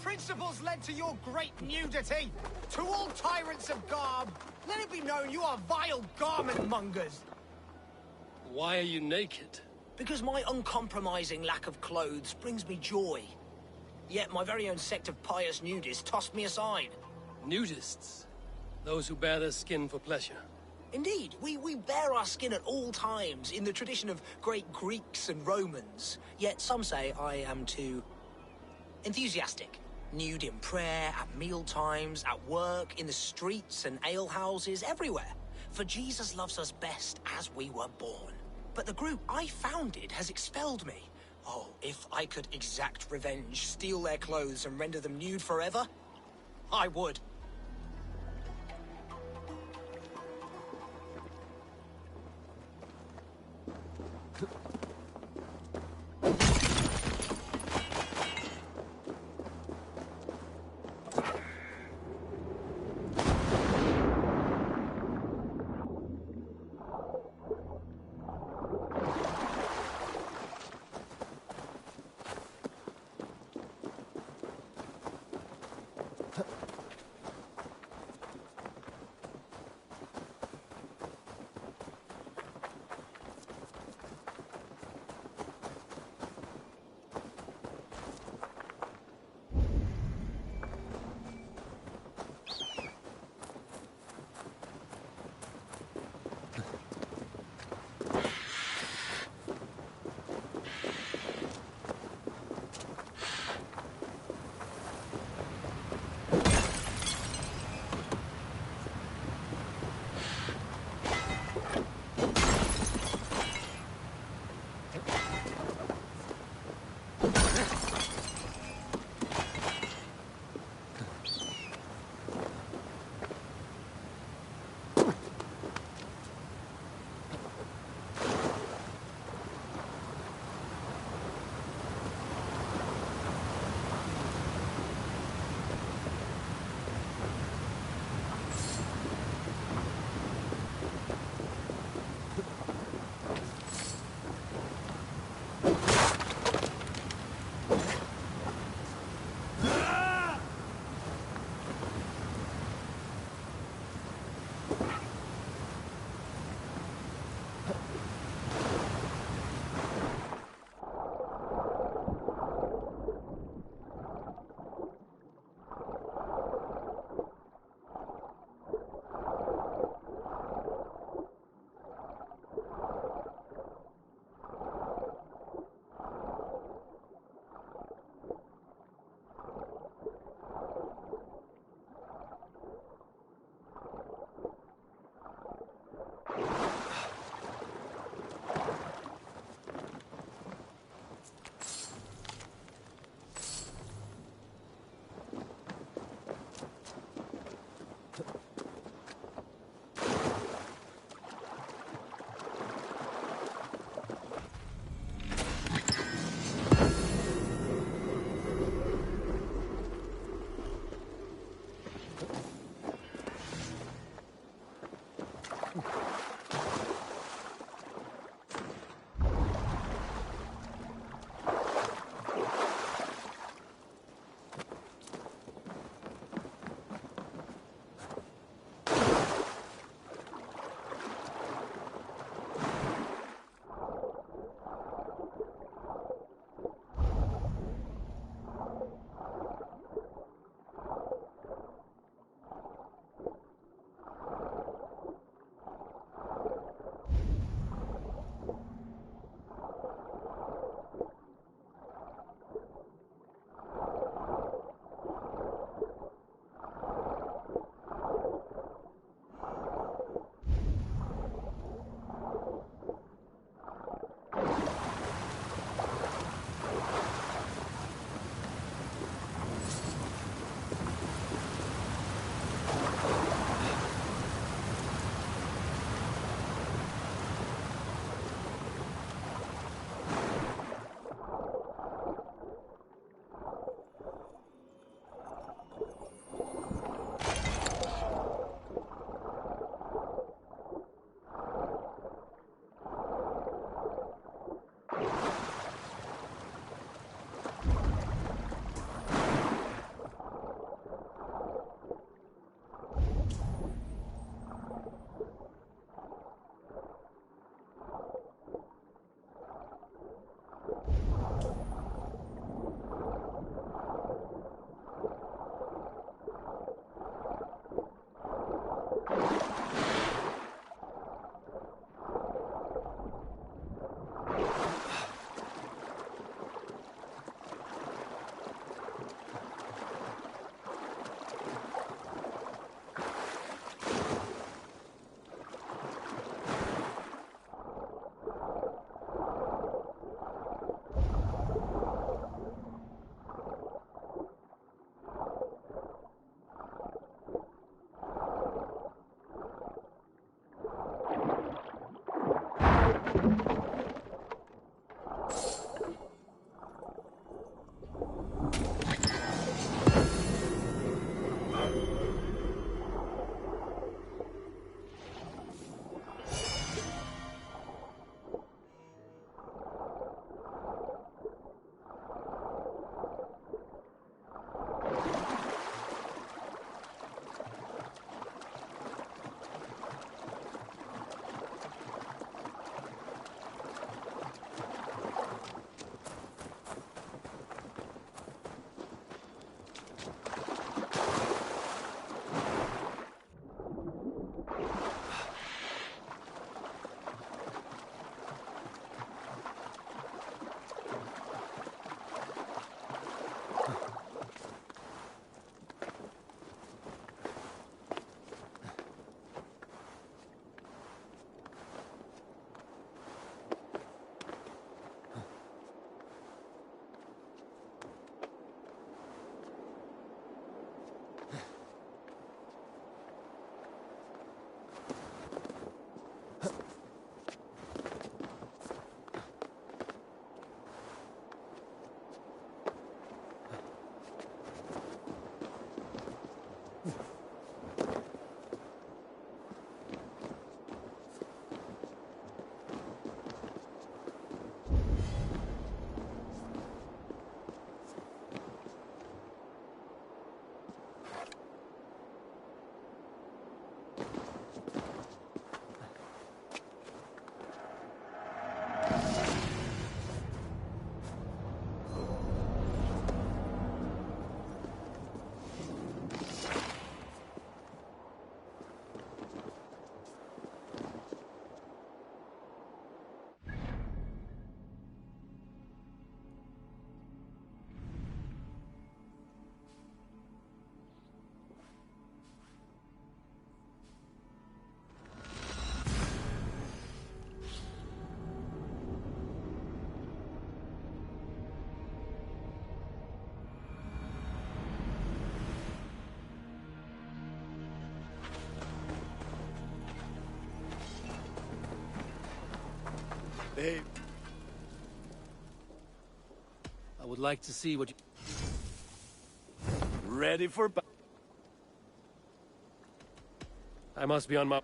Principles led to your great nudity. To all tyrants of garb, let it be known you are vile garment mongers. Why are you naked? Because my uncompromising lack of clothes brings me joy. Yet my very own sect of pious nudists tossed me aside. Nudists? Those who bare their skin for pleasure. Indeed, we bare our skin at all times in the tradition of great Greeks and Romans. Yet some say I am too enthusiastic. Nude in prayer, at meal times, at work, in the streets and alehouses, everywhere. For Jesus loves us best as we were born. But the group I founded has expelled me. Oh, if I could exact revenge, steal their clothes and render them nude forever, I would. Hey. I would like to see what you... Ready for I must be on my...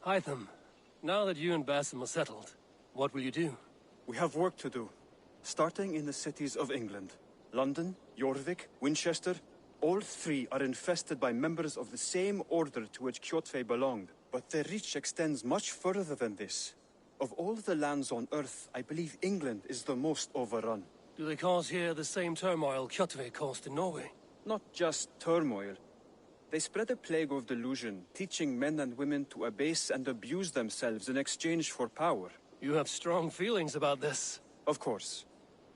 Hytham, now that you and Basim are settled, what will you do? We have work to do, starting in the cities of England. London, Jorvik, Winchester, all three are infested by members of the same order to which Kjotve belonged. But their reach extends much further than this. Of all the lands on Earth, I believe England is the most overrun. Do they cause here the same turmoil Kjotve caused in Norway? Not just turmoil. They spread a plague of delusion, teaching men and women to abase and abuse themselves in exchange for power. You have strong feelings about this. Of course.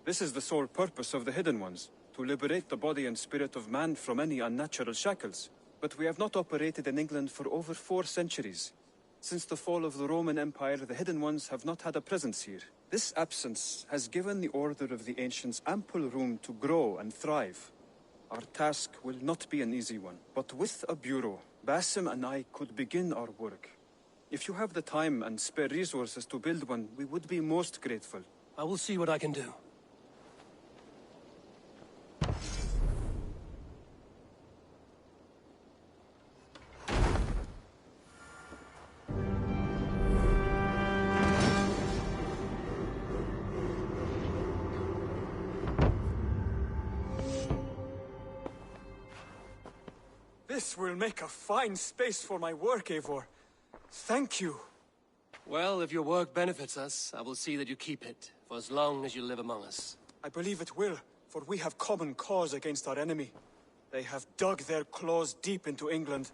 This is the sole purpose of the Hidden Ones, to liberate the body and spirit of man from any unnatural shackles. But we have not operated in England for over 4 centuries. Since the fall of the Roman Empire, the Hidden Ones have not had a presence here. This absence has given the Order of the Ancients ample room to grow and thrive. Our task will not be an easy one, but with a bureau, Basim and I could begin our work. If you have the time and spare resources to build one, we would be most grateful. I will see what I can do. This will make a fine space for my work, Eivor. Thank you. Well, if your work benefits us, I will see that you keep it, for as long as you live among us. I believe it will, for we have common cause against our enemy. They have dug their claws deep into England.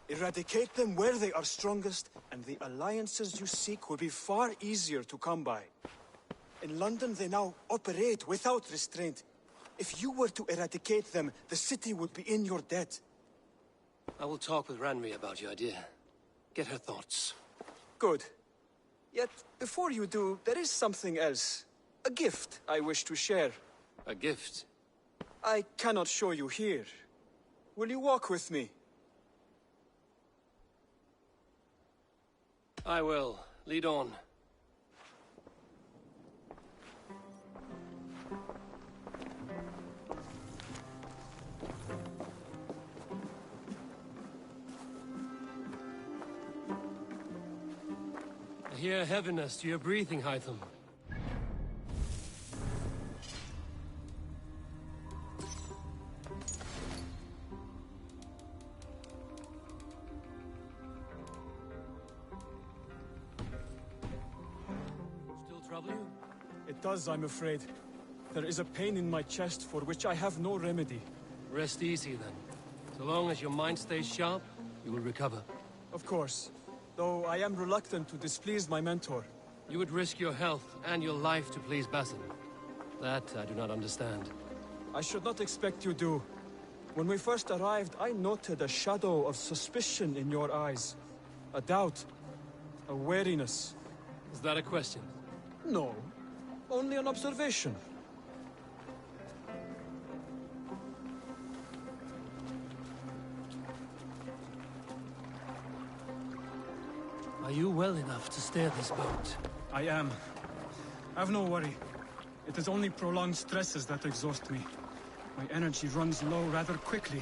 Eradicate them where they are strongest, and the alliances you seek will be far easier to come by. In London, they now operate without restraint. If you were to eradicate them, the city would be in your debt. I will talk with Ranri about your idea. Get her thoughts. Good. Yet, before you do, there is something else. A gift I wish to share. A gift? I cannot show you here. Will you walk with me? I will. Lead on. I hear heaviness to your breathing, Hytham. Still trouble you? It does, I'm afraid. There is a pain in my chest for which I have no remedy. Rest easy, then. So long as your mind stays sharp, you will recover. Of course. Though I am reluctant to displease my mentor. You would risk your health and your life to please Basim. That I do not understand. I should not expect you do. When we first arrived, I noted a shadow of suspicion in your eyes. A doubt. A wariness. Is that a question? No. Only an observation. Are you well enough to steer this boat? I am. Have no worry. It is only prolonged stresses that exhaust me. My energy runs low rather quickly.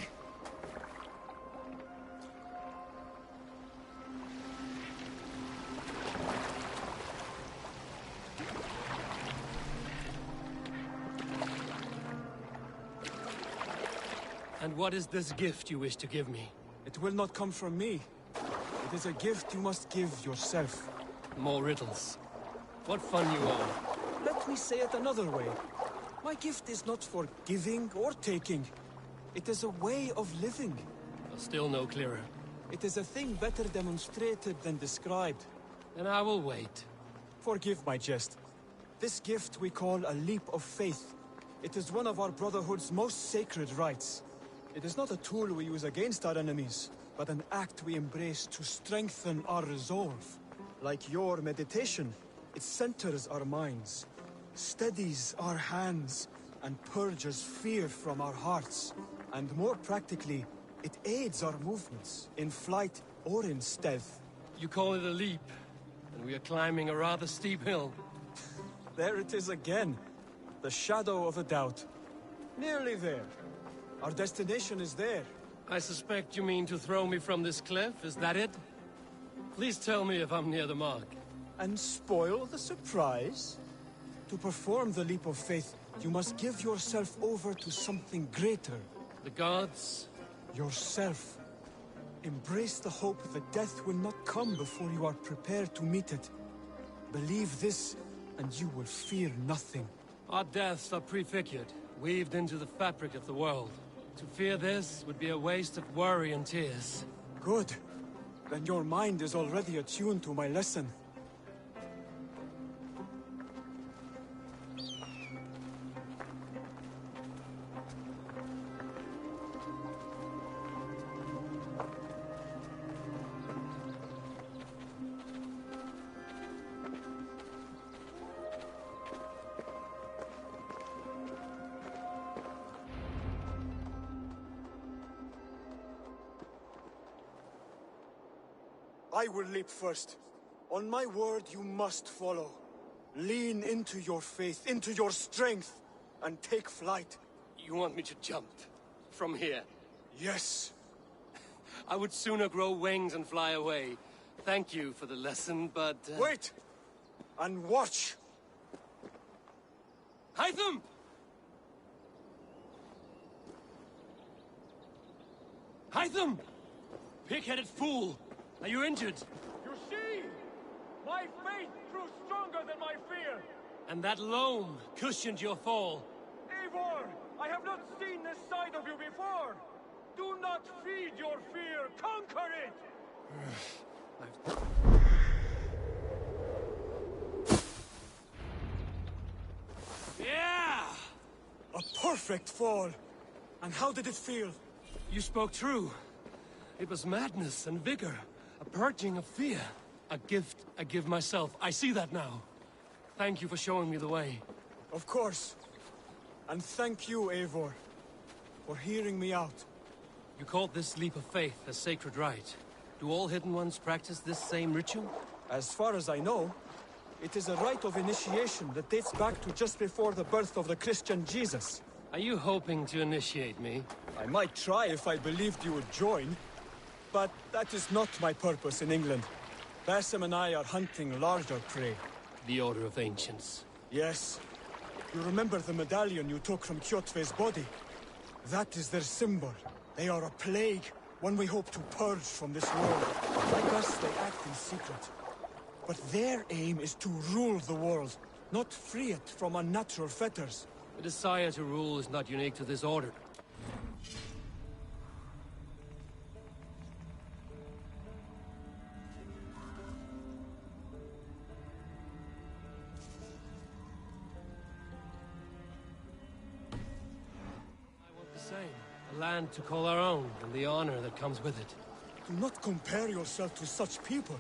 And what is this gift you wish to give me? It will not come from me. It is a gift you must give yourself. More riddles. What fun you are. Let me say it another way. My gift is not for giving or taking. It is a way of living. Still no clearer. It is a thing better demonstrated than described. Then I will wait. Forgive my jest. This gift we call a leap of faith. It is one of our Brotherhood's most sacred rites. It is not a tool we use against our enemies, but an act we embrace to strengthen our resolve. Like your meditation, it centers our minds, steadies our hands, and purges fear from our hearts. And more practically, it aids our movements, in flight or in stealth. You call it a leap, and we are climbing a rather steep hill. There it is again, the shadow of a doubt. Nearly there. Our destination is there. I suspect you mean to throw me from this cliff, is that it? Please tell me if I'm near the mark. And spoil the surprise? To perform the leap of faith, you must give yourself over to something greater. The gods? Yourself. Embrace the hope that death will not come before you are prepared to meet it. Believe this, and you will fear nothing. Our deaths are prefigured, weaved into the fabric of the world. To fear this would be a waste of worry and tears. Good. Then your mind is already attuned to my lesson. I will leap first. On my word, you must follow. Lean into your faith, into your strength, and take flight. You want me to jump? From here? Yes. I would sooner grow wings and fly away. Thank you for the lesson, but... Wait! And watch! Hytham! Hytham! Pig-headed fool! Are you injured? You see? My faith grew stronger than my fear! And that loam cushioned your fall. Eivor! I have not seen this side of you before! Do not feed your fear! Conquer it! Yeah! A perfect fall! And how did it feel? You spoke true. It was madness and vigor. A purging of fear. A gift I give myself. I see that now. Thank you for showing me the way. Of course. And thank you, Eivor, for hearing me out. You called this leap of faith a sacred rite. Do all Hidden Ones practice this same ritual? As far as I know, it is a rite of initiation that dates back to just before the birth of the Christian Jesus. Are you hoping to initiate me? I might try if I believed you would join. But that is not my purpose in England. Basim and I are hunting larger prey. The Order of Ancients. Yes. You remember the medallion you took from Kjotve's body? That is their symbol. They are a plague, one we hope to purge from this world. Like us, they act in secret. But their aim is to rule the world, not free it from unnatural fetters. The desire to rule is not unique to this order. A land to call our own, and the honor that comes with it. Do not compare yourself to such people.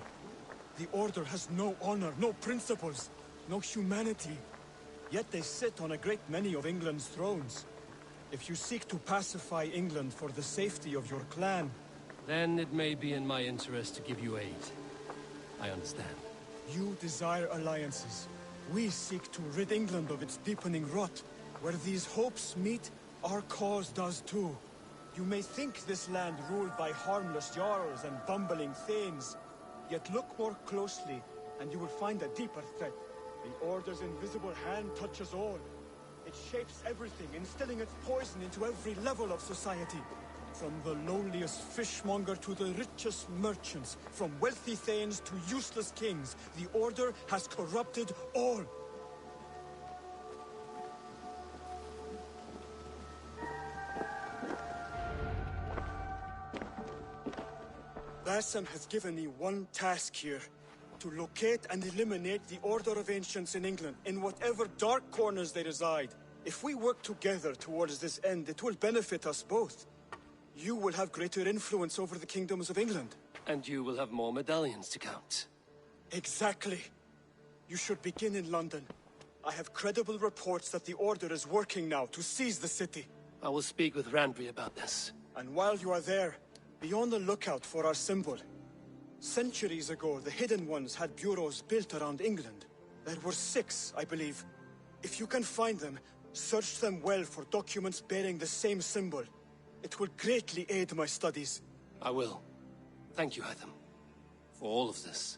The Order has no honor, no principles, no humanity. Yet they sit on a great many of England's thrones. If you seek to pacify England for the safety of your clan... Then it may be in my interest to give you aid. I understand. You desire alliances. We seek to rid England of its deepening rot. Where these hopes meet, our cause does too. You may think this land ruled by harmless jarls and bumbling thanes. Yet look more closely, and you will find a deeper threat. The Order's invisible hand touches all. It shapes everything, instilling its poison into every level of society. From the lowliest fishmonger to the richest merchants, from wealthy thanes to useless kings, the Order has corrupted all. Bassam has given me one task here. To locate and eliminate the Order of Ancients in England, in whatever dark corners they reside. If we work together towards this end, it will benefit us both. You will have greater influence over the kingdoms of England. And you will have more medallions to count. Exactly. You should begin in London. I have credible reports that the Order is working now to seize the city. I will speak with Randry about this. And while you are there, be on the lookout for our symbol. Centuries ago, the Hidden Ones had bureaus built around England. There were 6, I believe. If you can find them, search them well for documents bearing the same symbol. It will greatly aid my studies. I will. Thank you, Hytham, for all of this.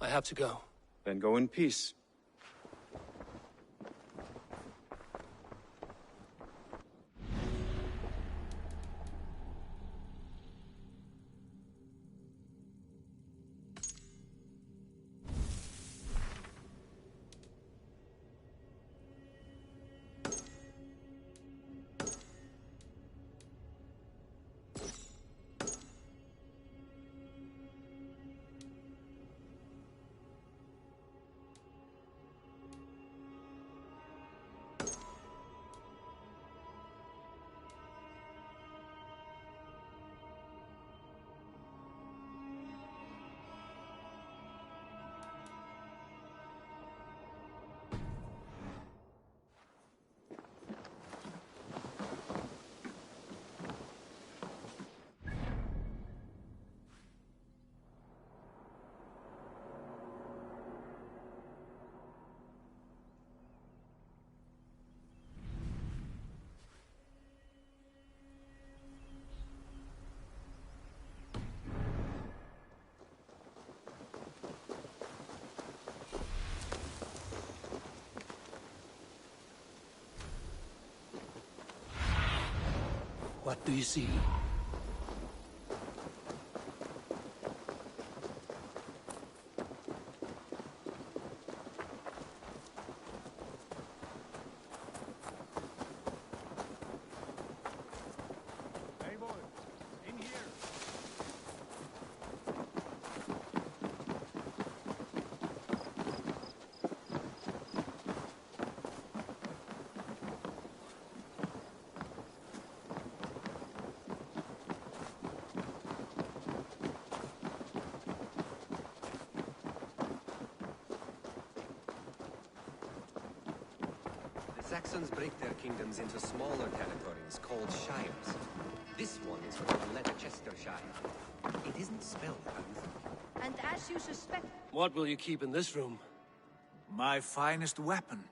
I have to go. Then go in peace. What do you see? Hey boys, in here. Saxons break their kingdoms into smaller territories called shires. This one is called Leicestershire. It isn't spelled both. And as you suspect... What will you keep in this room? My finest weapon.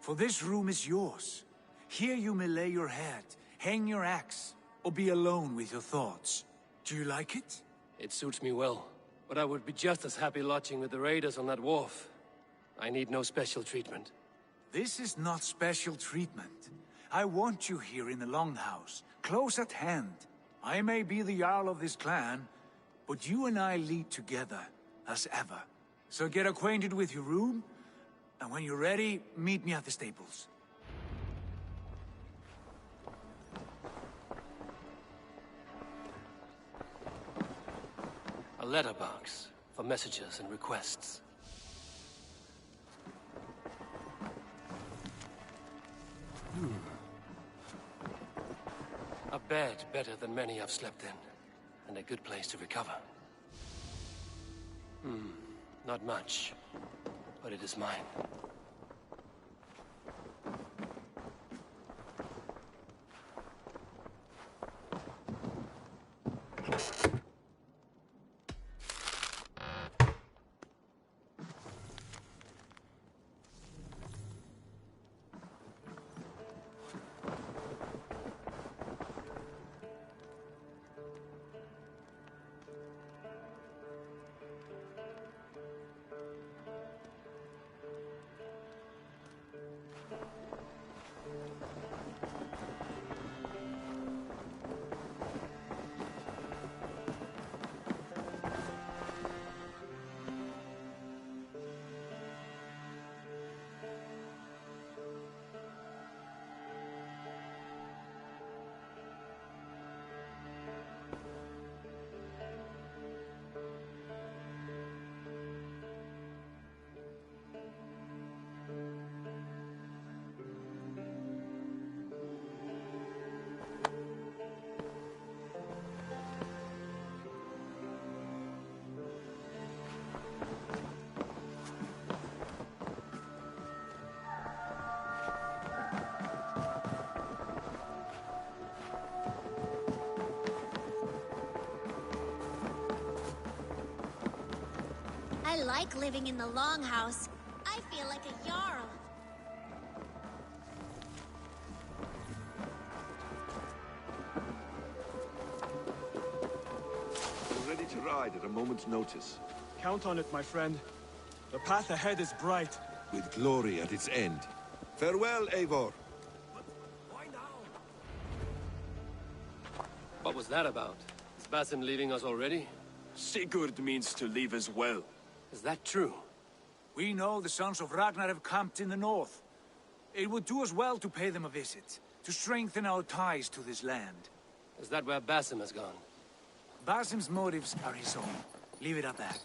For this room is yours. Here you may lay your head, hang your axe, or be alone with your thoughts. Do you like it? It suits me well. But I would be just as happy lodging with the raiders on that wharf. I need no special treatment. This is not special treatment. I want you here in the Longhouse, close at hand. I may be the Jarl of this clan, but you and I lead together, as ever. So get acquainted with your room, and when you're ready, meet me at the stables. A letterbox for messages and requests. A bed better than many I've slept in, and a good place to recover. Not much, but it is mine. I like living in the Longhouse. I feel like a Jarl. We're ready to ride at a moment's notice. Count on it, my friend. The path ahead is bright. With glory at its end. Farewell, Eivor. Why now? What was that about? Is Basim leaving us already? Sigurd means to leave as well. Is that true? We know the sons of Ragnar have camped in the north. It would do us well to pay them a visit, to strengthen our ties to this land. Is that where Basim has gone? Basim's motives are his own. Leave it at that.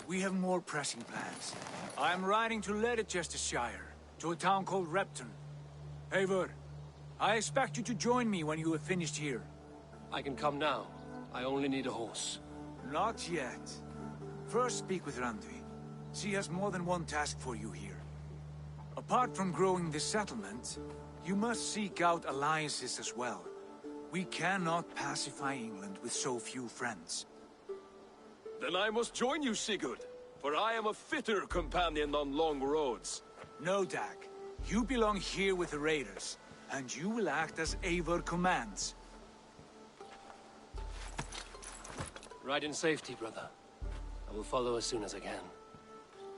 We have more pressing plans. I'm riding to Leicestershire, to a town called Repton. Eivor, I expect you to join me when you have finished here. I can come now. I only need a horse. Not yet. First speak with Randvi. She has more than one task for you here. Apart from growing this settlement, you must seek out alliances as well. We cannot pacify England with so few friends. Then I must join you, Sigurd, for I am a fitter companion on long roads. No, Dag. You belong here with the raiders, and you will act as Eivor commands. Ride in safety, brother. I will follow as soon as I can.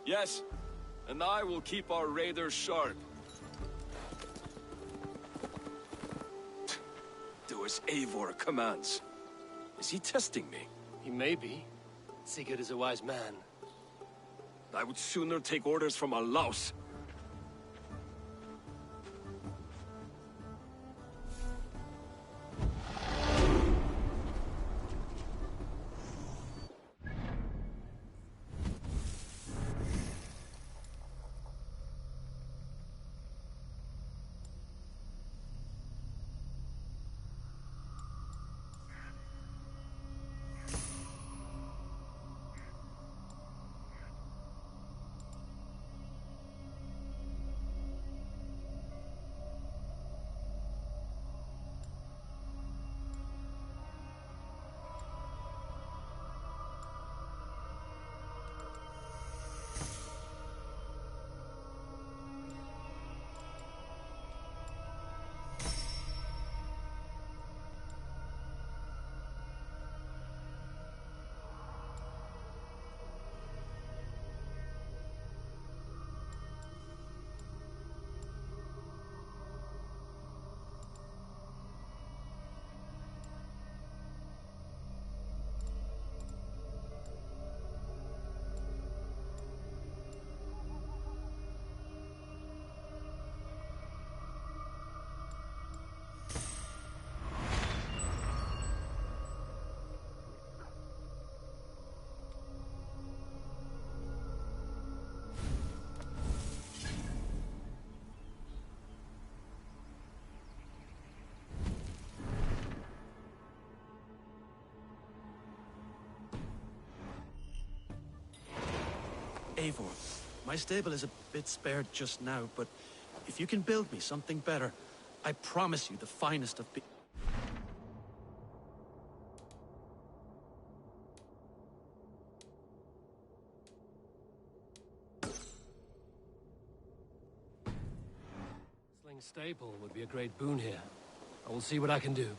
Yes, and I will keep our raiders sharp. Do as Eivor commands. Is he testing me? He may be. Sigurd is a wise man. I would sooner take orders from a louse. Eivor, my stable is a bit spared just now, but if you can build me something better, I promise you the finest of Sling stable would be a great boon here. I will see what I can do.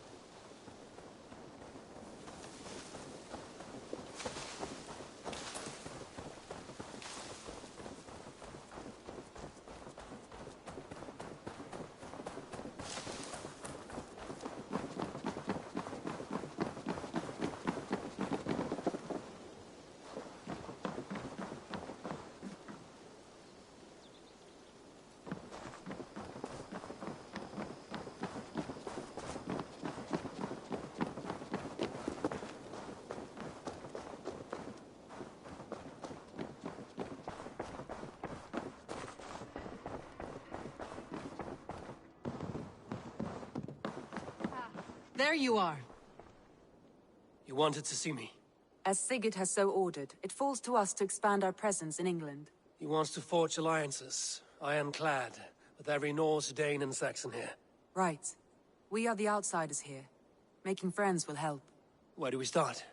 There you are. You wanted to see me? As Sigurd has so ordered, it falls to us to expand our presence in England. He wants to forge alliances, ironclad, with every Norse, Dane, and Saxon here. Right. We are the outsiders here. Making friends will help. Where do we start?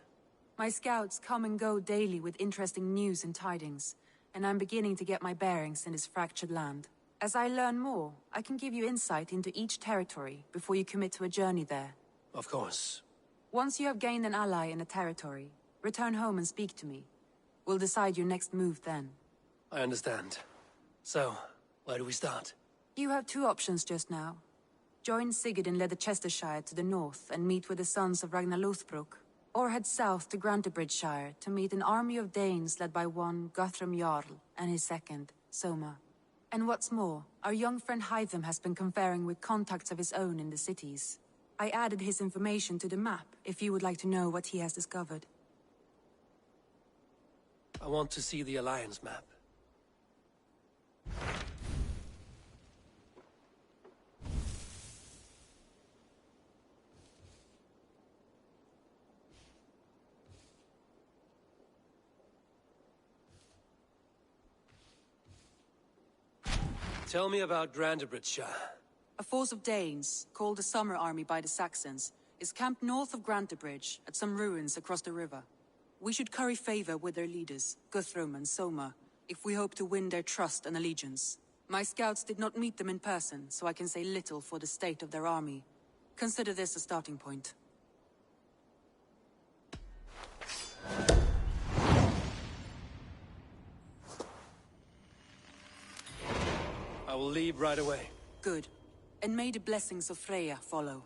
My scouts come and go daily with interesting news and tidings, and I'm beginning to get my bearings in this fractured land. As I learn more, I can give you insight into each territory before you commit to a journey there. Of course. Once you have gained an ally in a territory, return home and speak to me. We'll decide your next move then. I understand. So, where do we start? You have two options just now. Join Sigurd in Leicestershire to the north and meet with the sons of Ragnar Lothbrok, or head south to Grantebridgeshire to meet an army of Danes led by one Guthrum Jarl and his second, Soma. And what's more, our young friend Hytham has been conferring with contacts of his own in the cities. I added his information to the map, if you would like to know what he has discovered. I want to see the Alliance map. Tell me about Grantebridgeshire. A force of Danes, called the Summer Army by the Saxons, is camped north of Grantebridge at some ruins across the river. We should curry favor with their leaders, Guthrum and Soma, if we hope to win their trust and allegiance. My scouts did not meet them in person, so I can say little for the state of their army. Consider this a starting point. I will leave right away. Good. And may the blessings of Freya follow.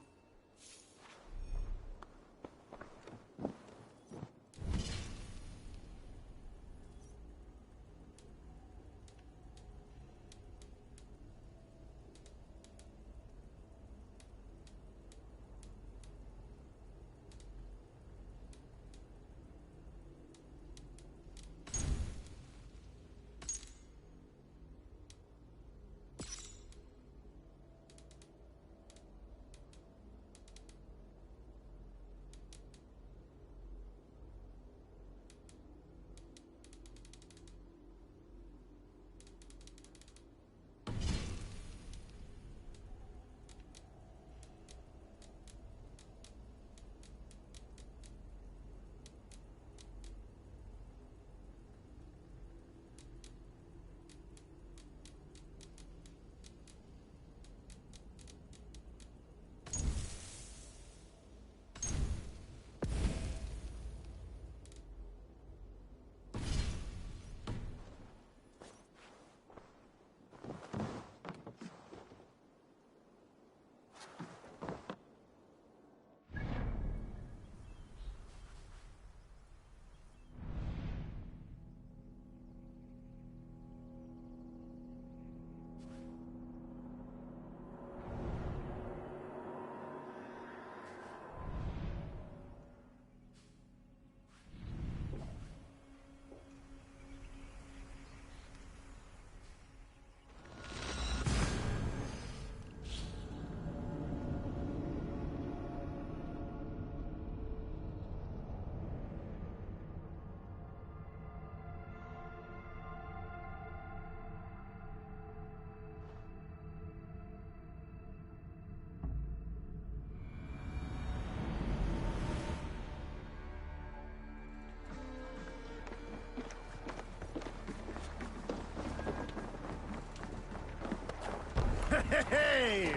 Hey!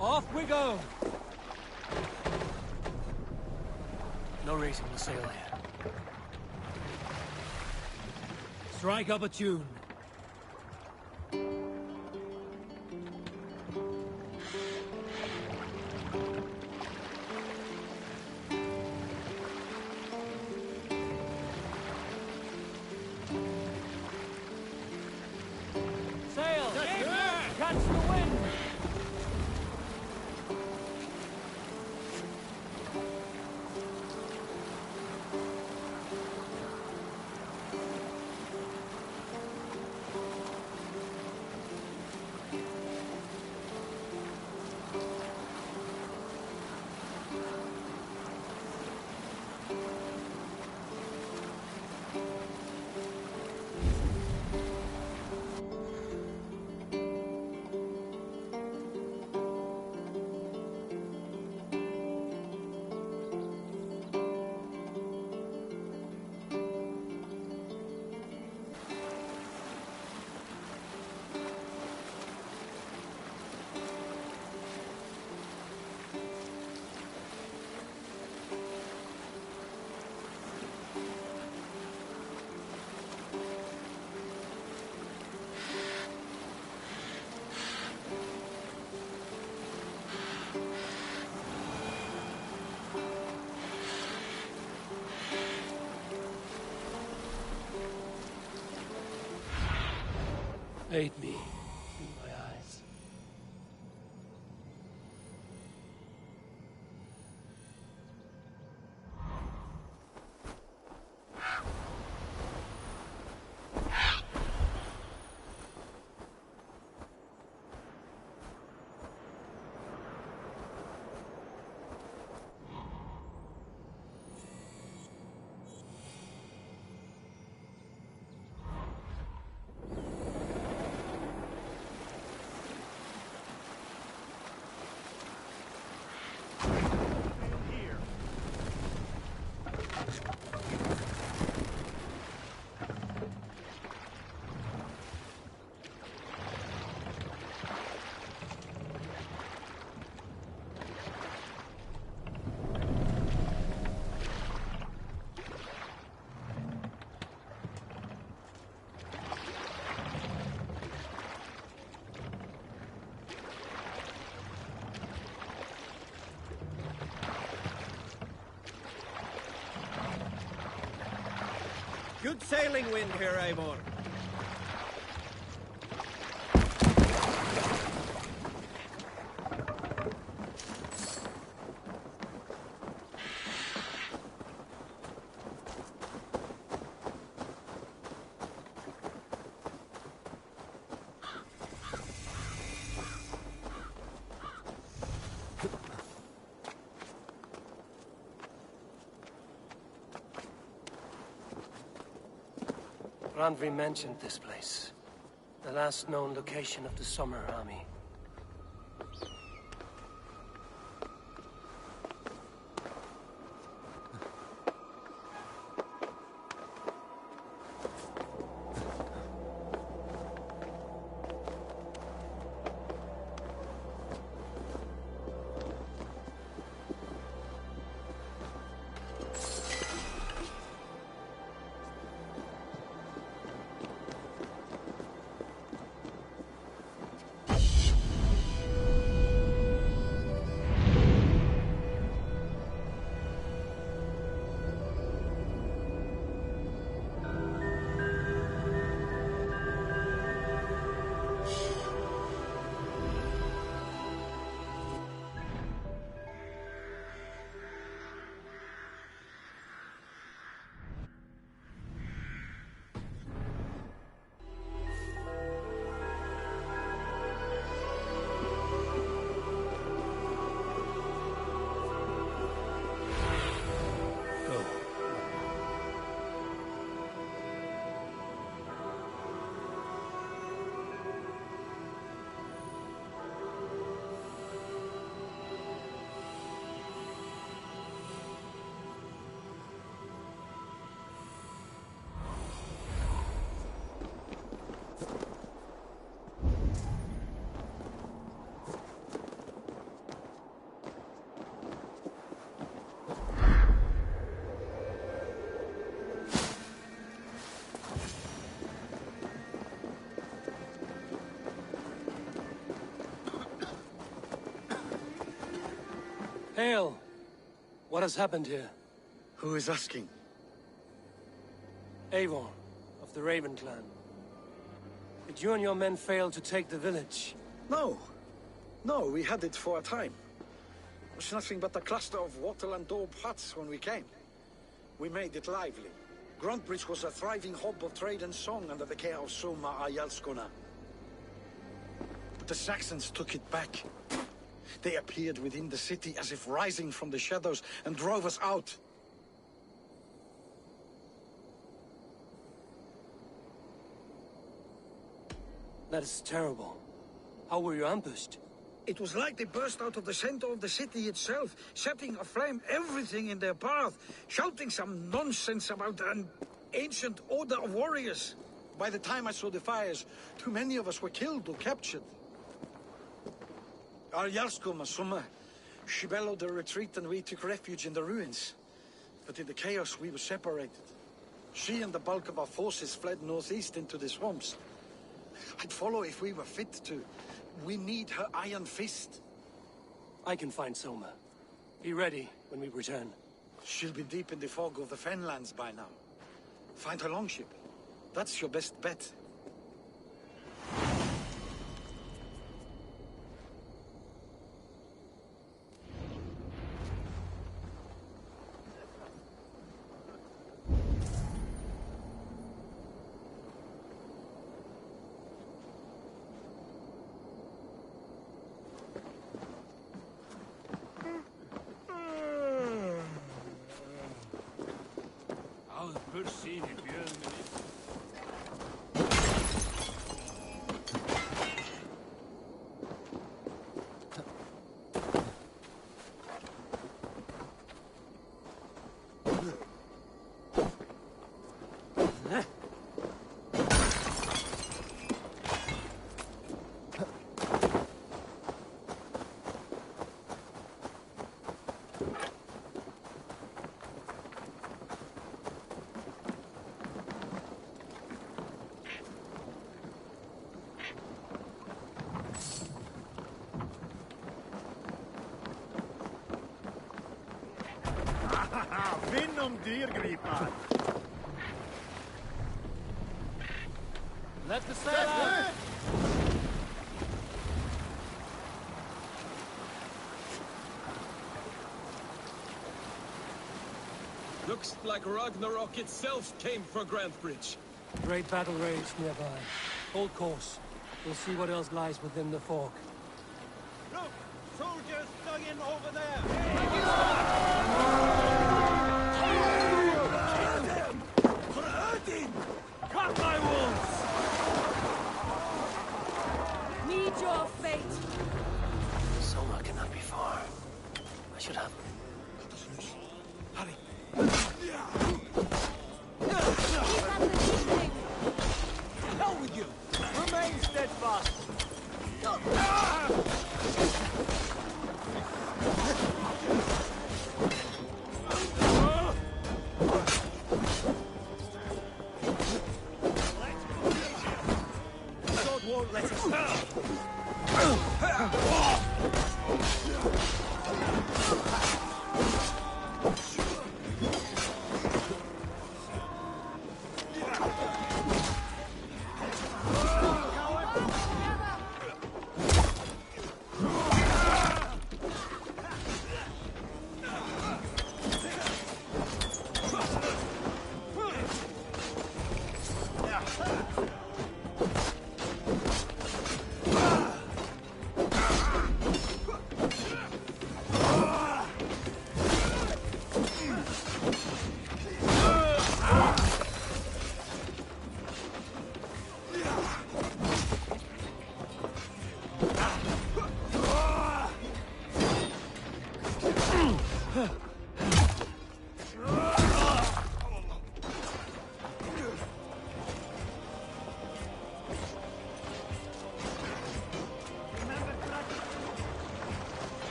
Off we go! No raising the sail here. Strike up a tune. Sail! Catch the wind! Aid me in my eyes. Good sailing wind here, Eivor. Randvi mentioned this place. The last known location of the Summer Army. Hail! What has happened here? Who is asking? Eivor, of the Raven clan. Did you and your men fail to take the village? No. No, we had it for a time. It was nothing but a cluster of wattle and daub huts when we came. We made it lively. Gruntbridge was a thriving hub of trade and song under the care of Soma Ayalskona. But the Saxons took it back. They appeared within the city as if rising from the shadows and drove us out. That is terrible. How were you ambushed? It was like they burst out of the center of the city itself, setting aflame everything in their path, shouting some nonsense about an ancient order of warriors. By the time I saw the fires, too many of us were killed or captured. Our Jarlskoma, Summa, she bellowed a retreat and we took refuge in the ruins. But in the chaos we were separated. She and the bulk of our forces fled northeast into the swamps. I'd follow if we were fit to. We need her iron fist. I can find Soma. Be ready when we return. She'll be deep in the fog of the Fenlands by now. Find her longship. That's your best bet. Vinn om dyrgripar! Let the sail out! Looks like Ragnarok itself came for Grantbridge. Great battle rage nearby. Hold course. We'll see what else lies within the fog. Look! Soldiers dug in over there! Kill them! For hurting! Cut my wounds! Meet your fate! Soma cannot be far. I should have... Hurry! Hell with you! Remain steadfast!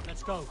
Let's go.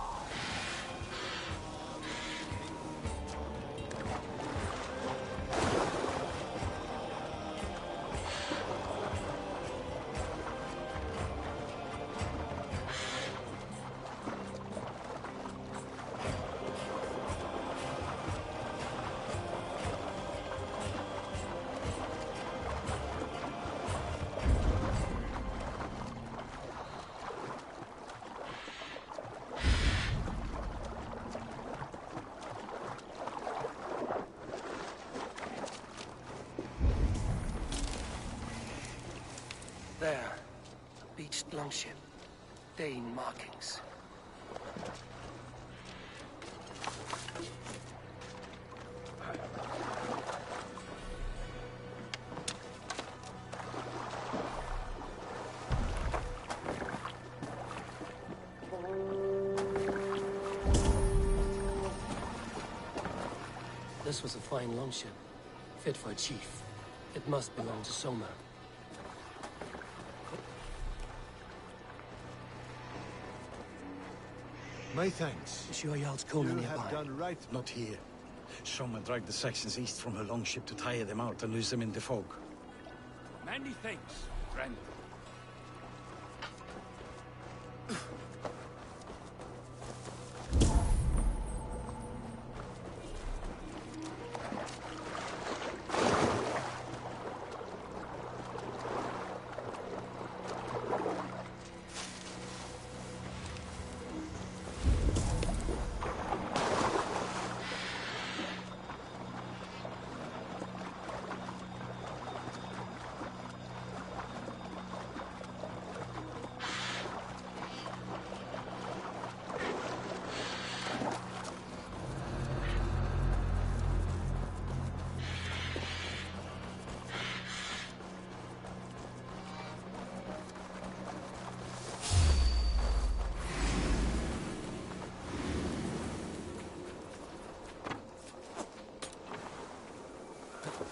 There. A beached longship. Dane markings. This was a fine longship. Fit for a chief. It must belong to Soma. My thanks. Sure Jarl's Conan You nearby. have done right. Not here. Soma dragged the Saxons east from her longship to tire them out and lose them in the fog. Many thanks, friend.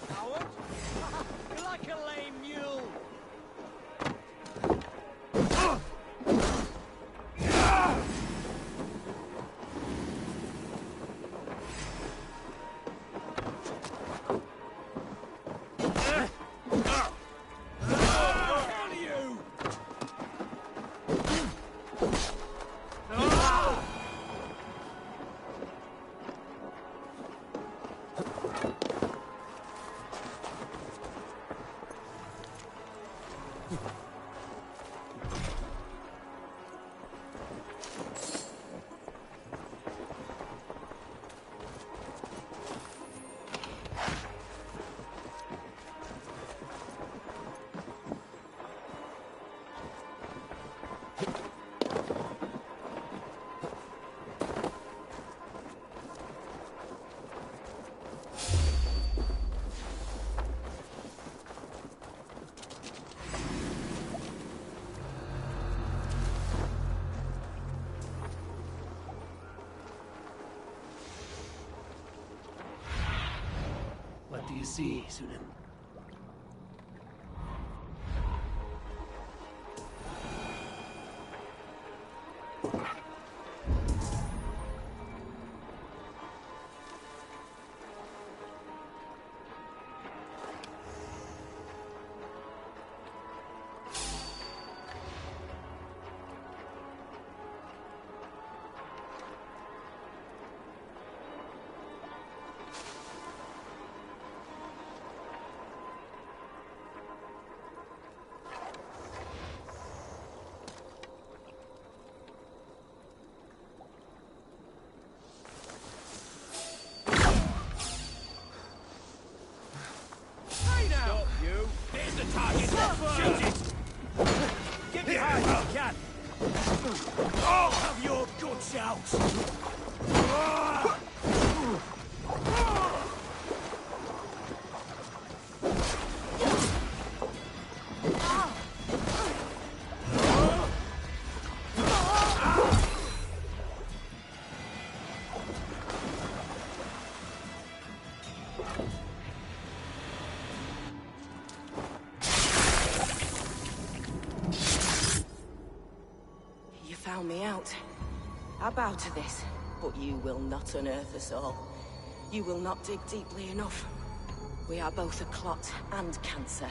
Coward? You're like a lame mule. What do you see, Sunan? Stop, you! There's the target! Shoot it! Get behind if you can! Oh, have your guts out! found me out. I bow to this, but you will not unearth us all. You will not dig deeply enough. We are both a clot and cancer.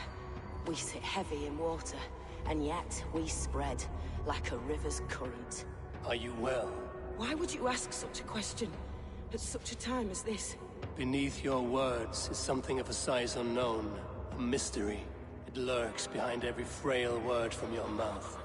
We sit heavy in water, and yet we spread like a river's current. Are you well? Why would you ask such a question at such a time as this? Beneath your words is something of a size unknown, a mystery. It lurks behind every frail word from your mouth.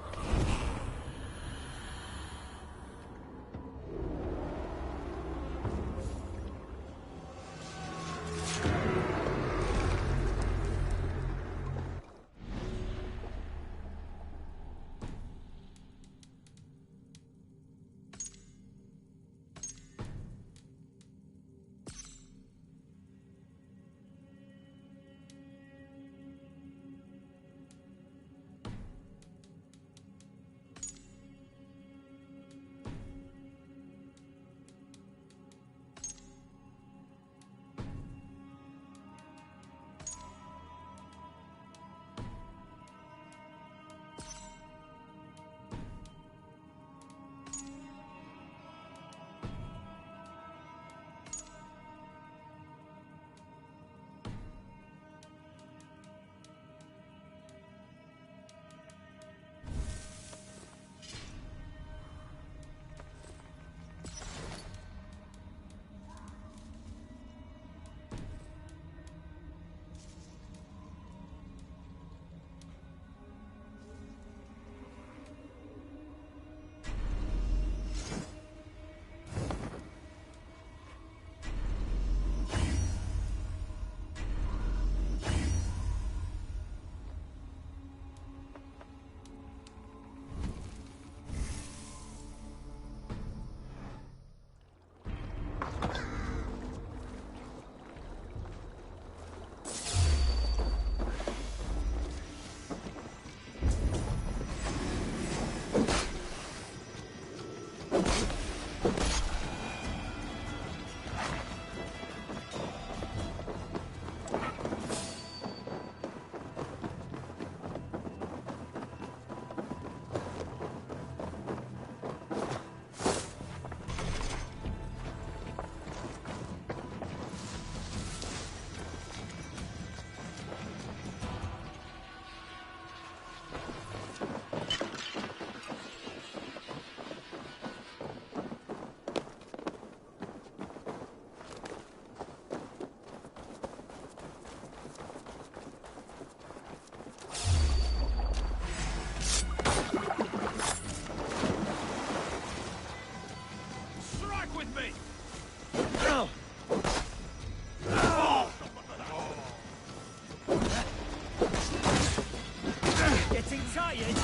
Getting tired?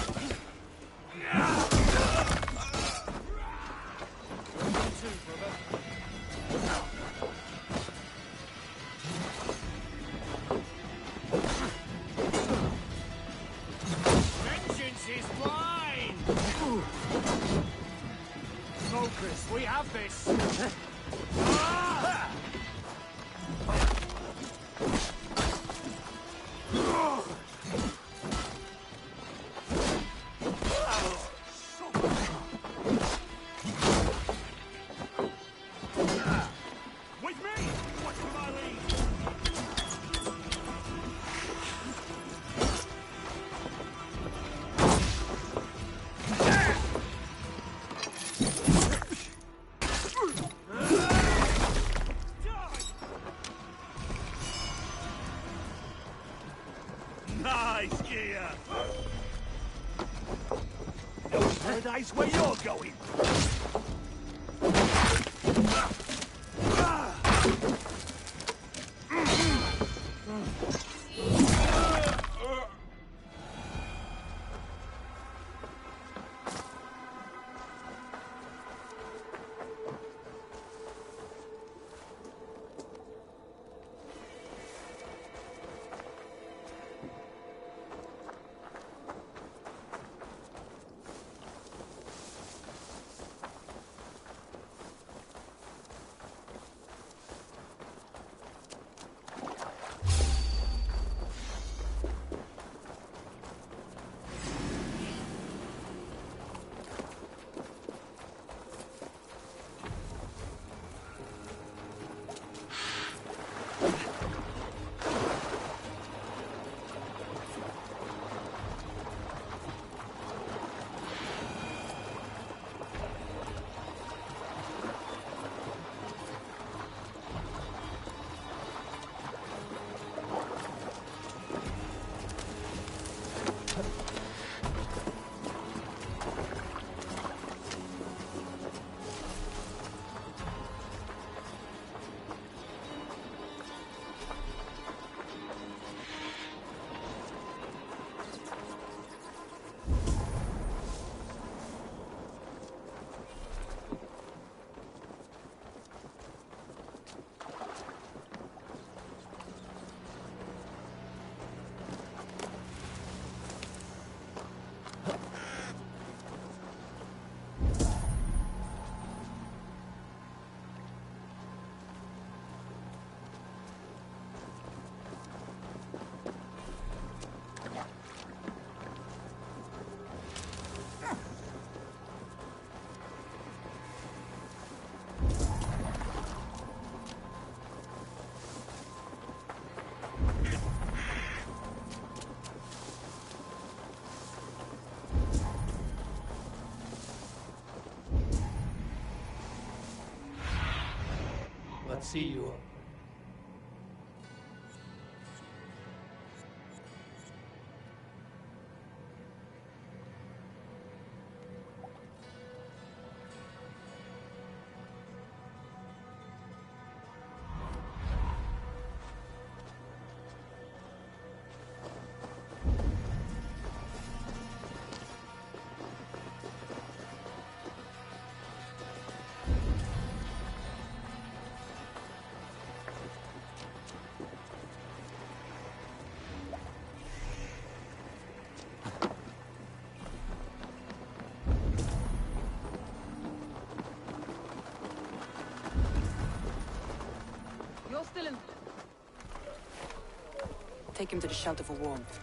Vengeance is mine! Focus, we have this! Nice gear! No paradise where you're going! see you. You're still in... Take him to the shelter for warmth.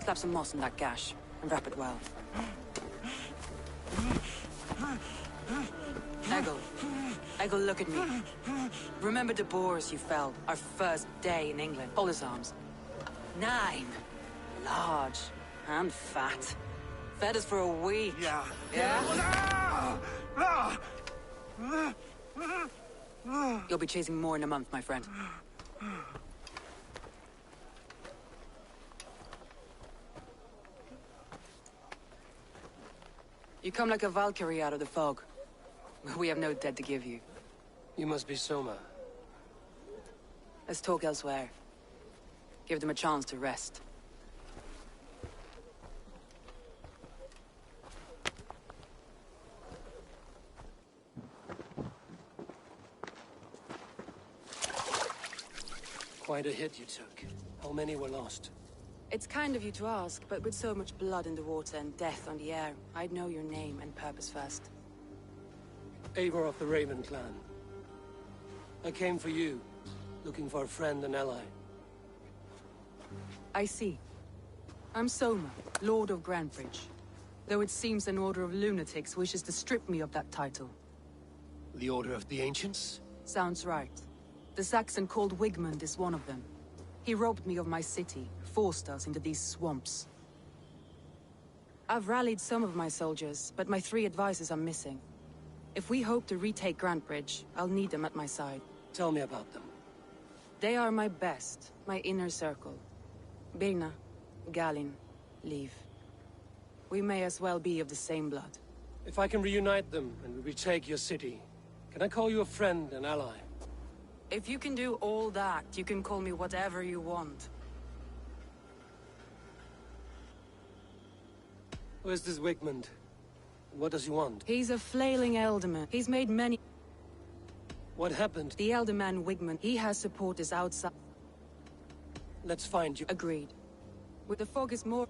Slap some moss in that gash, and wrap it well. Eggle, look at me. Remember the boars you felled, our first day in England? Hold his arms. 9. Large and fat. Fed us for a week. Yeah. You'll be chasing more in a month, my friend. You come like a Valkyrie out of the fog. We have no dead to give you. You must be Soma. Let's talk elsewhere. Give them a chance to rest. Quite a hit you took. How many were lost? It's kind of you to ask, but with so much blood in the water and death on the air, I'd know your name and purpose first. Eivor of the Raven clan. I came for you, looking for a friend and ally. I see. I'm Soma, Lord of Grantebridge. Though it seems an order of lunatics wishes to strip me of that title. The Order of the Ancients? Sounds right. The Saxon called Wigmund is one of them. He robbed me of my city, forced us into these swamps. I've rallied some of my soldiers, but my 3 advisors are missing. If we hope to retake Grantebridge, I'll need them at my side. Tell me about them. They are my best, my inner circle. Birna, Galin, Leave. We may as well be of the same blood. If I can reunite them and retake your city, can I call you a friend and ally? If you can do all that, you can call me whatever you want. Where's this Wigmund? What does he want? He's a flailing elderman. He's made many... What happened? The elderman Wigmund, he has supporters outside. Let's find you. Agreed. With the fog is more...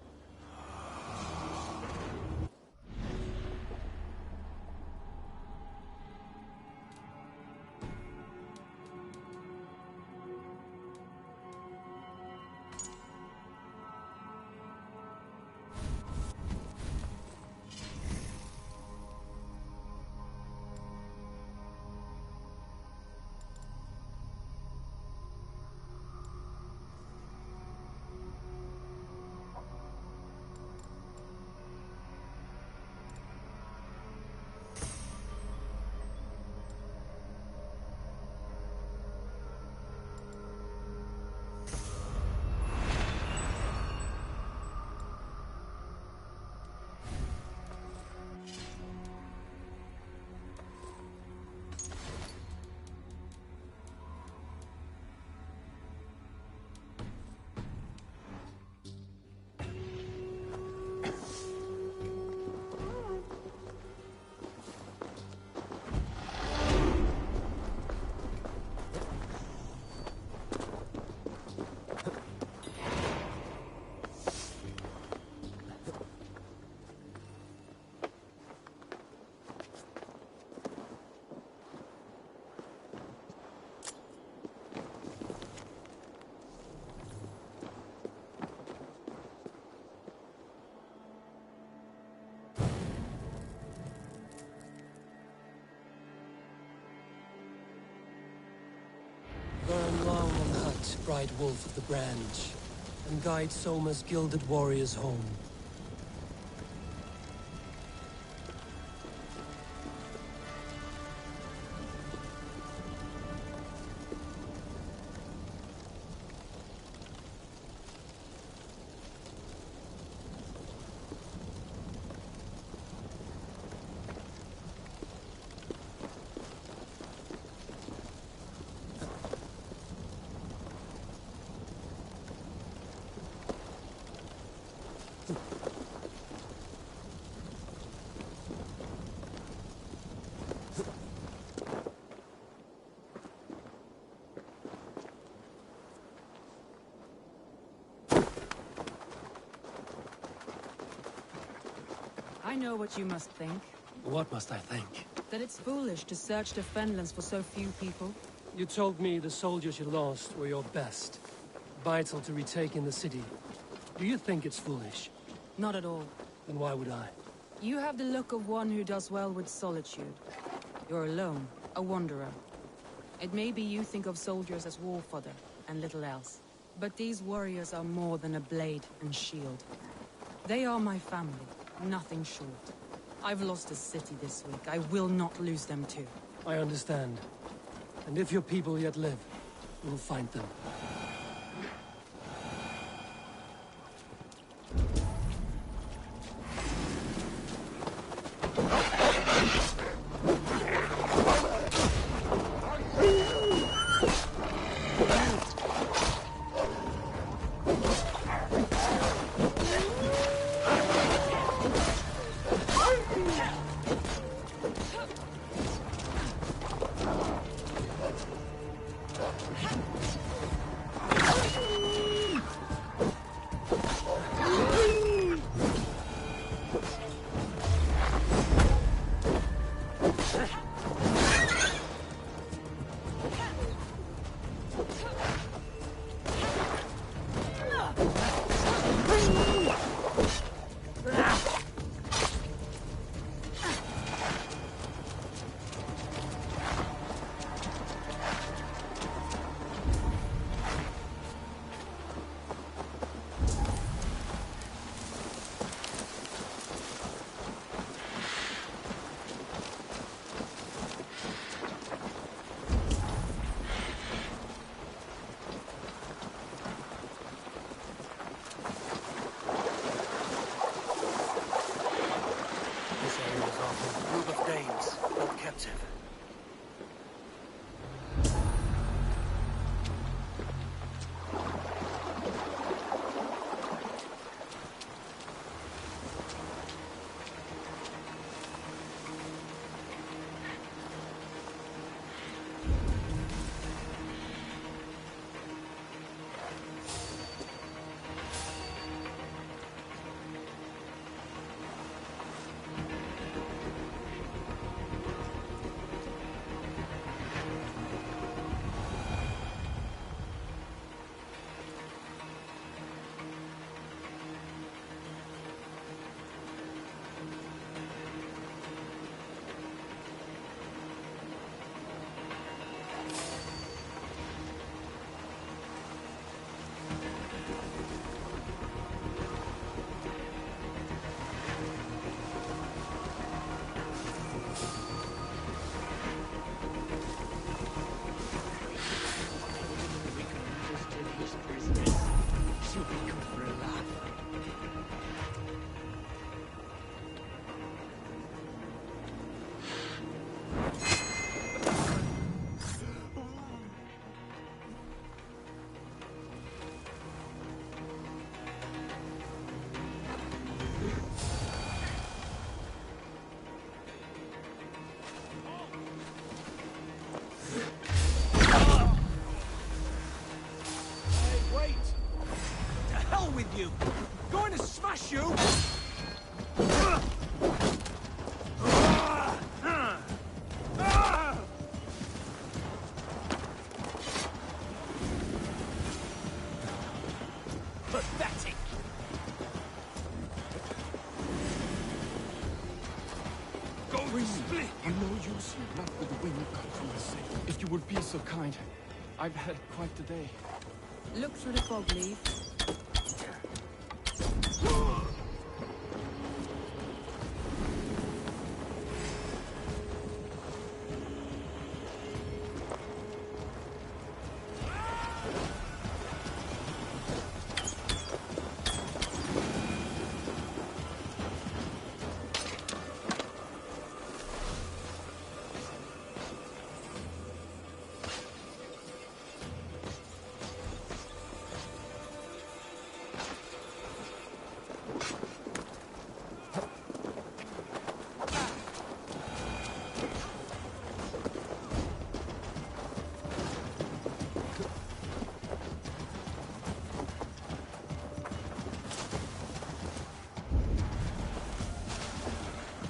Burn long and hot, bright wolf of the branch, and guide Soma's gilded warriors home. I know what you must think. What must I think? That it's foolish to search the Fenlands for so few people. You told me the soldiers you lost were your best. Vital to retake in the city. Do you think it's foolish? Not at all. Then why would I? You have the look of one who does well with solitude. You're alone, a wanderer. It may be you think of soldiers as war fodder, and little else. But these warriors are more than a blade and shield. They are my family, nothing short. I've lost a city this week. I will not lose them too. I understand. And if your people yet live, we'll find them. You! Going to smash you! Pathetic! Go split! I'm no use here, not with the wind cut from my sail. If you would be so kind. I've had quite the day. Look through the fog leaf.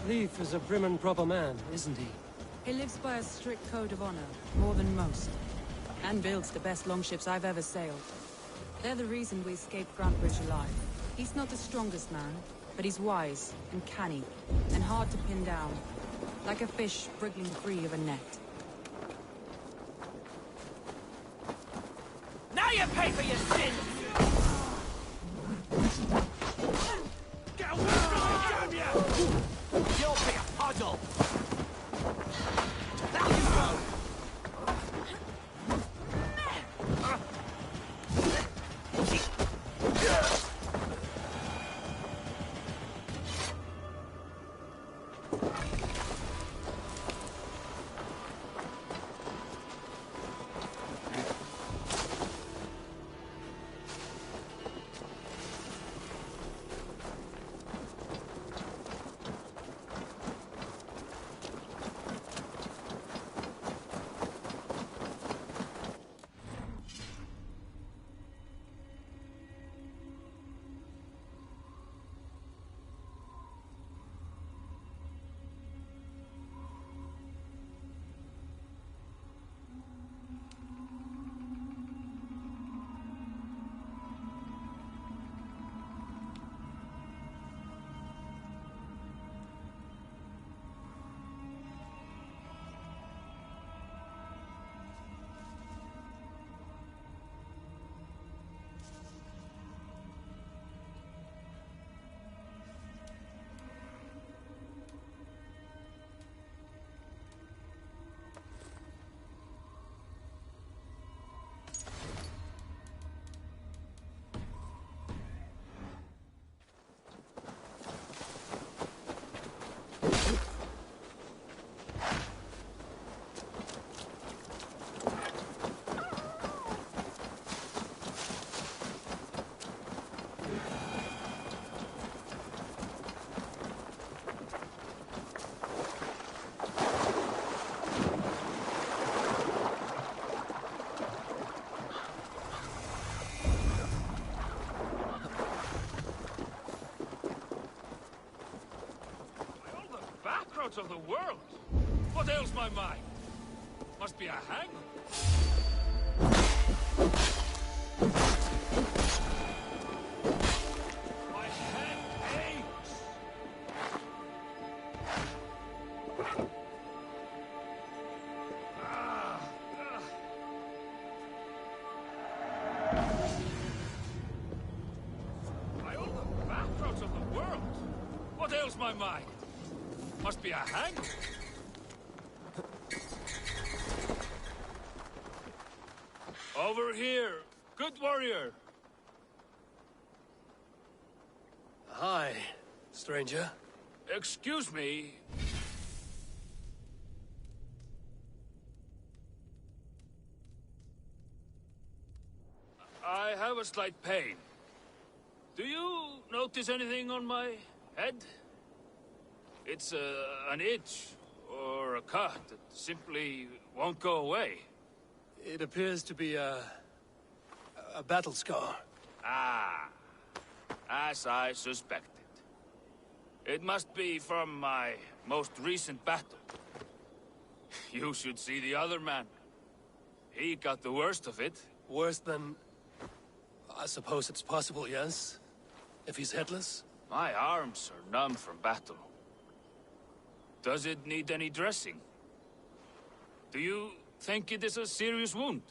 Leif is a prim and proper man, isn't he? He lives by a strict code of honor, more than most. And builds the best longships I've ever sailed. They're the reason we escaped Grantebridge alive. He's not the strongest man, but he's wise and canny, and hard to pin down. Like a fish wriggling free of a net. Now you pay for your sins! Get away from me, damn you! You'll be a puddle! There you go! Of the world? What ails my mind? Must be a hang? My head aches! By all the backroads of the world! What ails my mind? Must be a hang? Over here, good warrior. Hi, stranger. Excuse me. I have a slight pain. Do you notice anything on my head? It's an itch or a cut that simply won't go away. It appears to be a battle scar. Ah, as I suspected. It must be from my most recent battle. You should see the other man. He got the worst of it. Worse than... I suppose it's possible, yes? If he's headless? My arms are numb from battle. Does it need any dressing? Do you think it is a serious wound?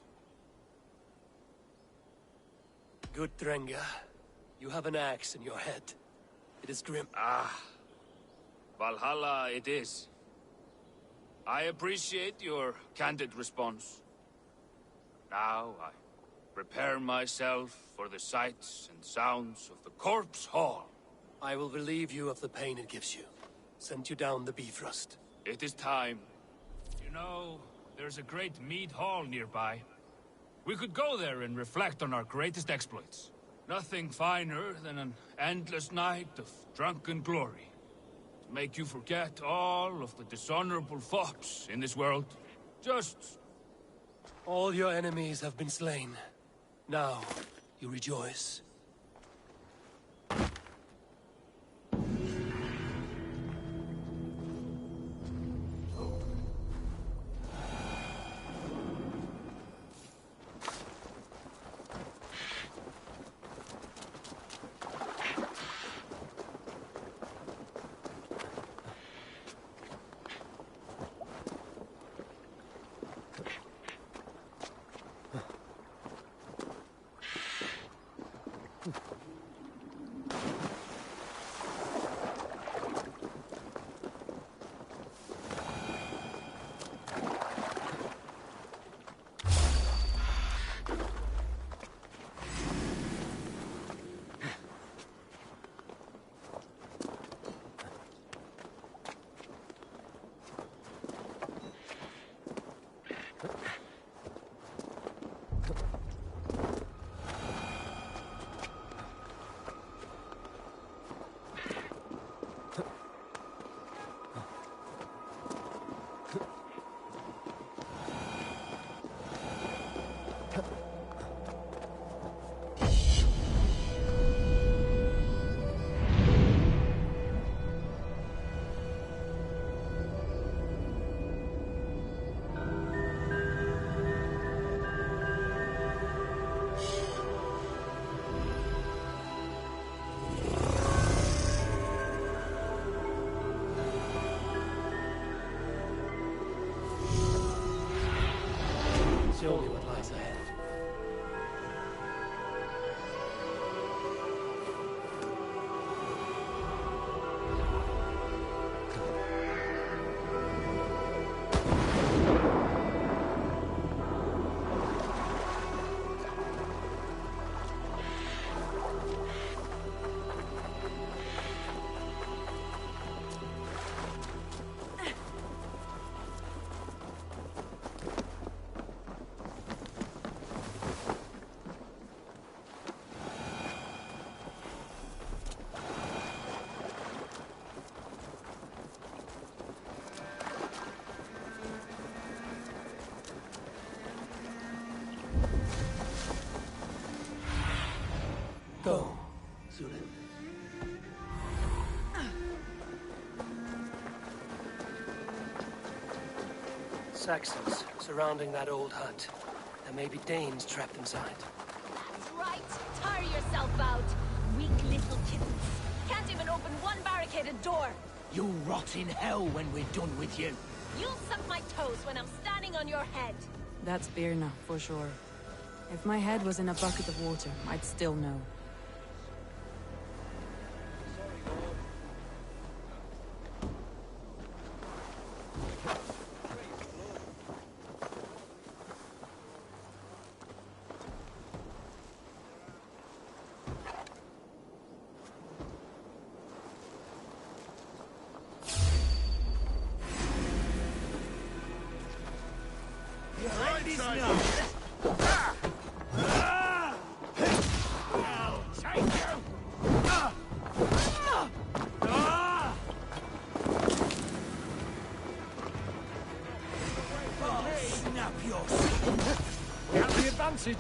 Good, Drenga. You have an axe in your head. It is grim. Ah. Valhalla it is. I appreciate your candid response. Now I prepare myself for the sights and sounds of the corpse hall. I will relieve you of the pain it gives you. Send you down the Bifrost. It is time. You know, there's a great mead hall nearby. We could go there and reflect on our greatest exploits. Nothing finer than an endless night of drunken glory. To make you forget all of the dishonorable fops in this world. Just... All your enemies have been slain. Now, you rejoice. Saxons surrounding that old hut. There may be Danes trapped inside. That's right. Tire yourself out. Weak little kittens. Can't even open one barricaded door. You'll rot in hell when we're done with you. You'll suck my toes when I'm standing on your head. That's Birna, for sure. If my head was in a bucket of water, I'd still know. We have the advantage.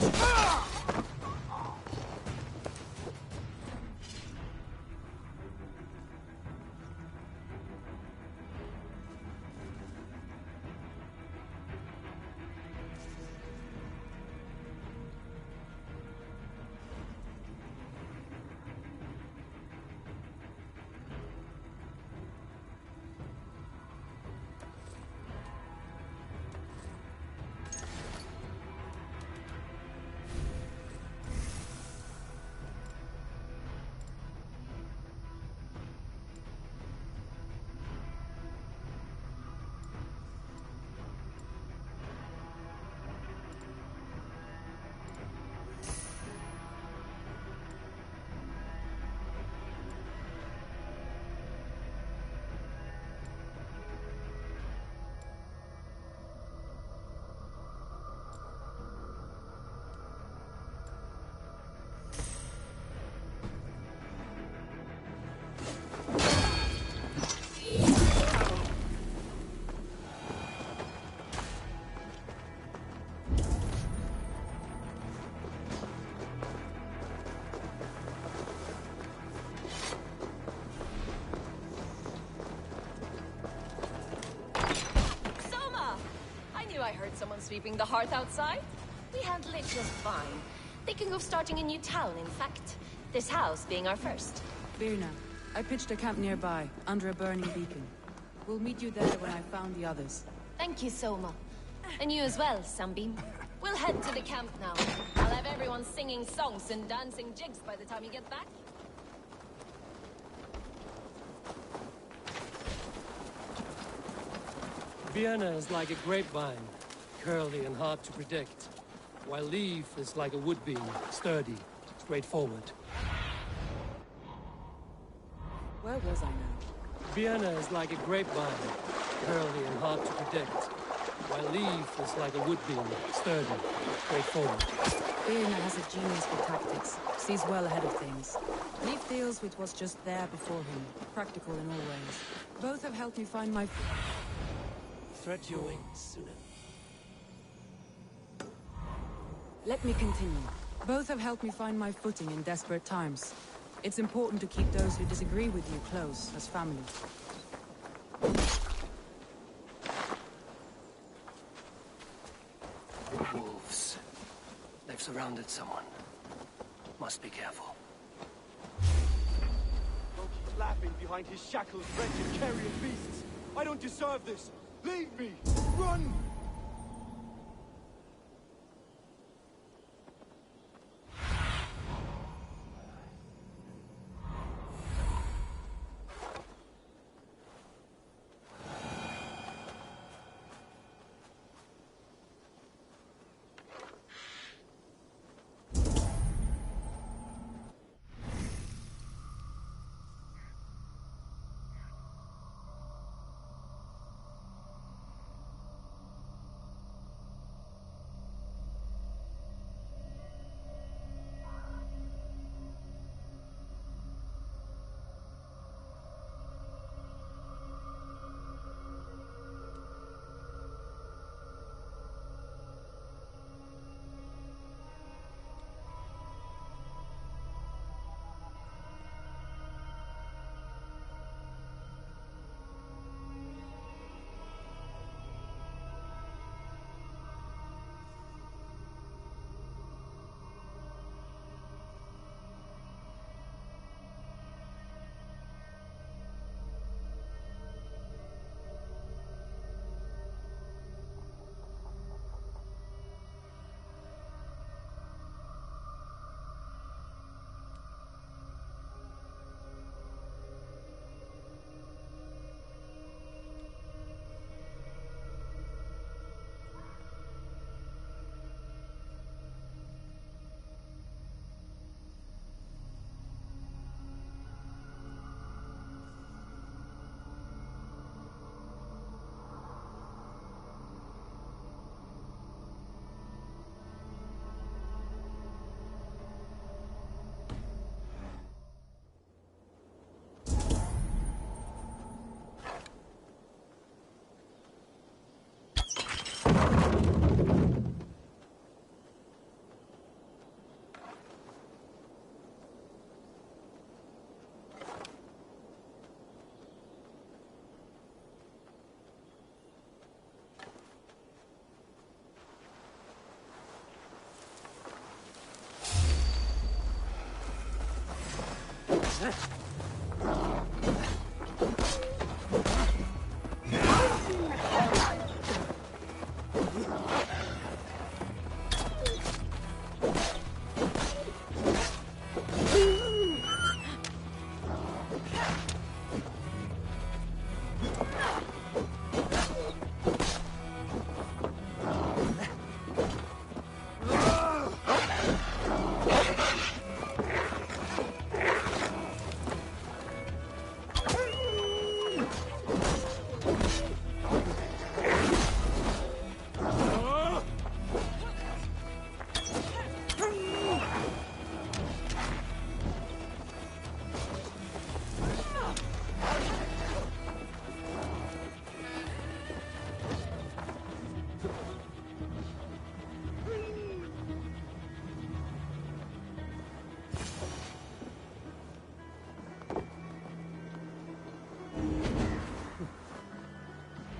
I heard someone sweeping the hearth outside. We handle it just fine. Thinking of starting a new town, in fact. This house being our first. Birna, I pitched a camp nearby, under a burning beacon. We'll meet you there when I've found the others. Thank you, Soma. And you as well, Sunbeam. We'll head to the camp now. I'll have everyone singing songs and dancing jigs by the time you get back. Vienna is like a grapevine, curly and hard to predict, while Leaf is like a wood beam, sturdy, straightforward. Where was I now? Vienna is like a grapevine, curly and hard to predict, while Leaf is like a wood beam, sturdy, straightforward. Birna has a genius for tactics, sees well ahead of things. Leaf deals with what's just there before him, practical in all ways. Both have helped me find my... Spread your wings, Suna. Let me continue. Both have helped me find my footing in desperate times. It's important to keep those who disagree with you close, as family. Wolves. They've surrounded someone. Must be careful. Don't keep laughing behind his shackled, wretched carrion beasts. I don't deserve this. Leave me! Run!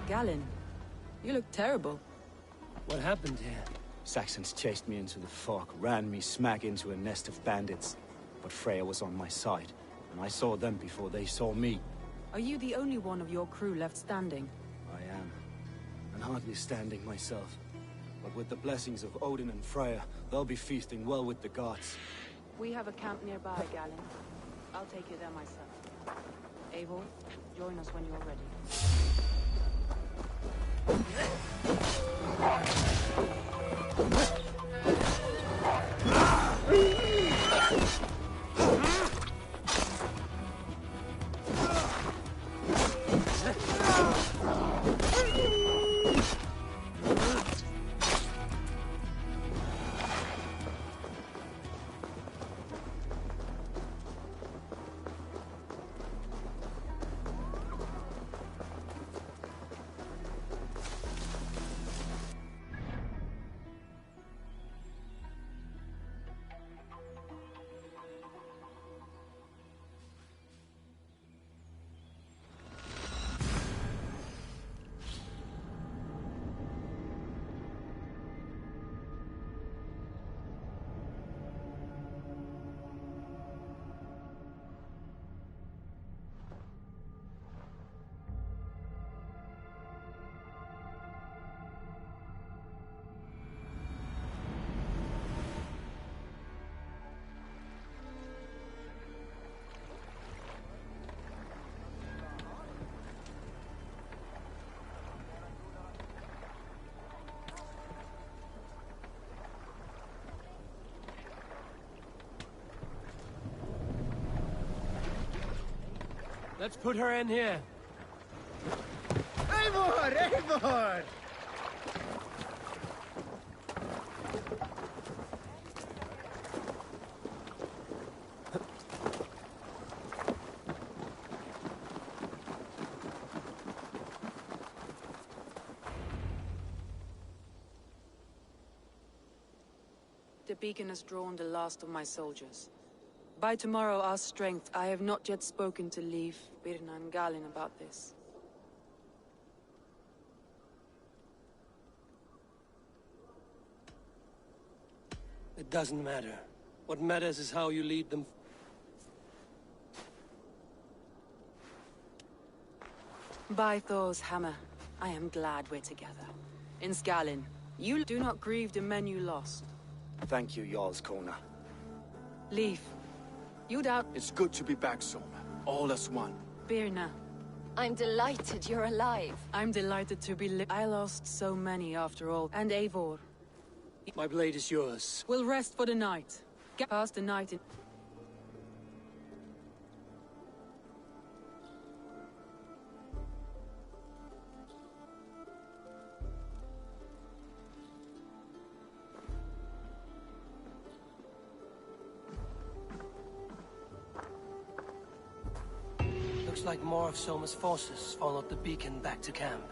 Galen, you look terrible. What happened here? Saxons chased me into the fog, ran me smack into a nest of bandits. But Freya was on my side, and I saw them before they saw me. Are you the only one of your crew left standing? I am, and hardly standing myself. But with the blessings of Odin and Freya, they'll be feasting well with the gods. We have a camp nearby, Galen. I'll take you there myself. Eivor, join us when you're ready. Let's put her in here. Eivor! Eivor! The beacon has drawn the last of my soldiers. By tomorrow, our strength. I have not yet spoken to Leif, Birna, and Galen about this. It doesn't matter. What matters is how you lead them. By Thor's hammer, I am glad we're together. In Skallin, you do not grieve the men you lost. Thank you, Jarl's Kona. Leif, you doubt... It's good to be back, Soma. All as one. Birna. I'm delighted you're alive. I'm delighted to be I lost so many after all. And Eivor. My blade is yours. We'll rest for the night. Get past the night in... Looks like more of Soma's forces followed the beacon back to camp.